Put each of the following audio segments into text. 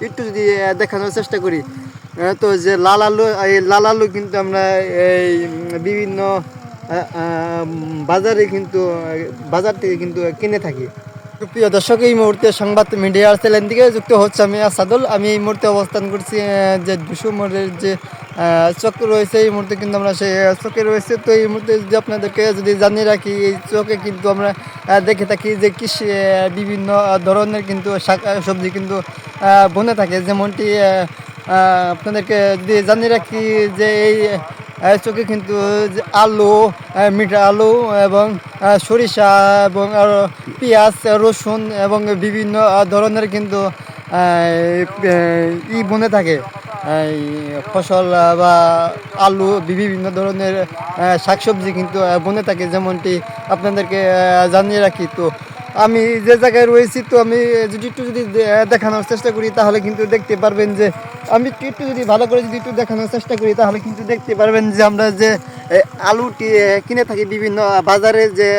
একটু যদি দেখানোর চেষ্টা করি। তো যে লাল আলু, এই লাল আলু কিন্তু আমরা এই বিভিন্ন বাজারে কিন্তু বাজার থেকে কিন্তু কিনে থাকি। প্রিয় দর্শক, এই মুহূর্তে সংবাদ মিডিয়ার চ্যানেল থেকে যুক্ত হচ্ছে আমি আসাদুল। আমি এই মুহূর্তে অবস্থান করছি যে দুশোমোড়ের যে চক রয়েছে, এই মুহূর্তে কিন্তু আমরা সেই চকে রয়েছে। তো এই মুহূর্তে যদি আপনাদেরকে যদি জানিয়ে রাখি, এই চকে কিন্তু আমরা দেখে থাকি যে কৃষি বিভিন্ন ধরনের কিন্তু শাক সবজি কিন্তু বনে থাকে। যেমনটি আপনাদেরকে যদি জানিয়ে রাখি যে এই চোখে কিন্তু যে আলু, মিঠা আলু এবং সরিষা এবং আরও পেঁয়াজ, রসুন এবং বিভিন্ন ধরনের কিন্তু বনে থাকে। এই ফসল বা আলু বিভিন্ন ধরনের শাকসবজি কিন্তু বনে থাকে, যেমনটি আপনাদেরকে জানিয়ে রাখি। তো আমি যে জায়গায় রয়েছি, তো আমি যদি দেখানোর চেষ্টা করি তাহলে কিন্তু দেখতে পারবেন যে আমি একটু যদি ভালো করে যদি একটু দেখানোর চেষ্টা করি তাহলে কিন্তু দেখতে পারবেন যে আমরা যে আলুটি কিনে থাকি বিভিন্ন বাজারে যে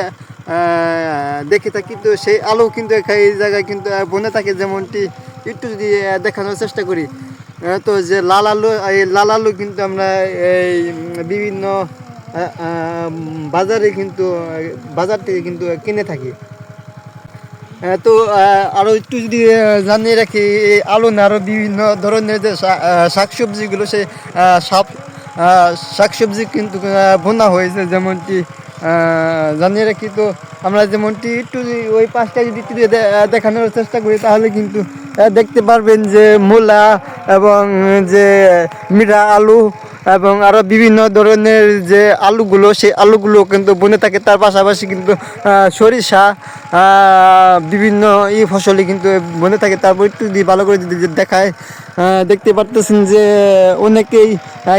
দেখে থাকি, তো সেই আলু কিন্তু এই জায়গায় কিন্তু বনে থাকে। যেমনটি একটু যদি দেখানোর চেষ্টা করি, তো যে লাল আলু, এই লাল আলু কিন্তু আমরা এই বিভিন্ন বাজারে কিন্তু বাজার থেকে কিন্তু কিনে থাকি। তো আরও একটু যদি জানিয়ে রাখি, এই আলু না আরও বিভিন্ন ধরনের যে শাকসবজিগুলো, সেই শাকসবজি কিন্তু বোনা হয়েছে। যেমনটি জানিয়ে রাখি, তো আমরা যেমনটি একটু ওই পাশটা যদি একটু দেখানোর চেষ্টা করি তাহলে কিন্তু দেখতে পারবেন যে মূলা এবং যে মিঠা আলু এবং আরও বিভিন্ন ধরনের যে আলুগুলো, সেই আলুগুলো কিন্তু বনে থাকে। তার পাশাপাশি কিন্তু সরিষা, বিভিন্ন ফসলই কিন্তু বনে থাকে। তারপর একটু যদি ভালো করে যদি দেখায়, দেখতে পারতেছেন যে অনেকেই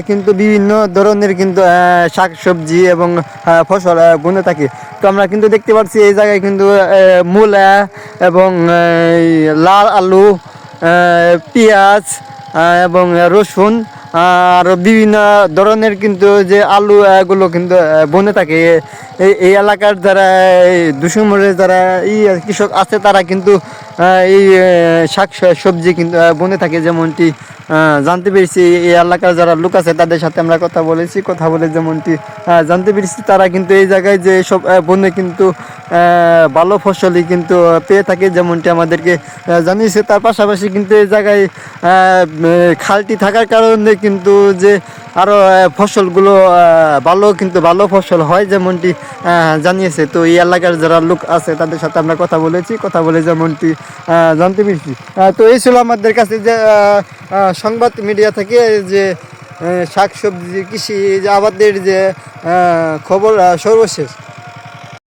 কিন্তু বিভিন্ন ধরনের কিন্তু শাক সবজি এবং ফসল বনে থাকে। তো আমরা কিন্তু দেখতে পাচ্ছি এই জায়গায় কিন্তু মূলা এবং লাল আলু, পেঁয়াজ এবং রসুন আর বিভিন্ন ধরনের কিন্তু যে আলু এগুলো কিন্তু বনে থাকে। এই এলাকার যারা দুশোমোড়ের যারা কৃষক আছে তারা কিন্তু এই শাক সবজি কিন্তু বনে থাকে। যেমনটি জানতে পেরেছি, এই এলাকার যারা লোক আছে তাদের সাথে আমরা কথা বলেছি, কথা বলে যেমনটি জানতে পেরেছি তারা কিন্তু এই জায়গায় যে সব বনে কিন্তু ভালো ফসলই কিন্তু পেয়ে থাকে, যেমনটি আমাদেরকে জানিয়েছে। তার পাশাপাশি কিন্তু এই জায়গায় খালটি থাকার কারণে কিন্তু যে আরও ফসলগুলো ভালো ফসল হয়, যেমনটি জানিয়েছে। তো এই এলাকার যারা লোক আছে তাদের সাথে আমরা কথা বলেছি, কথা বলে যেমনটি জানতে পেরেছি। তো এই ছিল আমাদের কাছে যে সংবাদ মিডিয়া থেকে যে শাকসবজি কৃষি যে আবাদের যে খবর সর্বশেষ।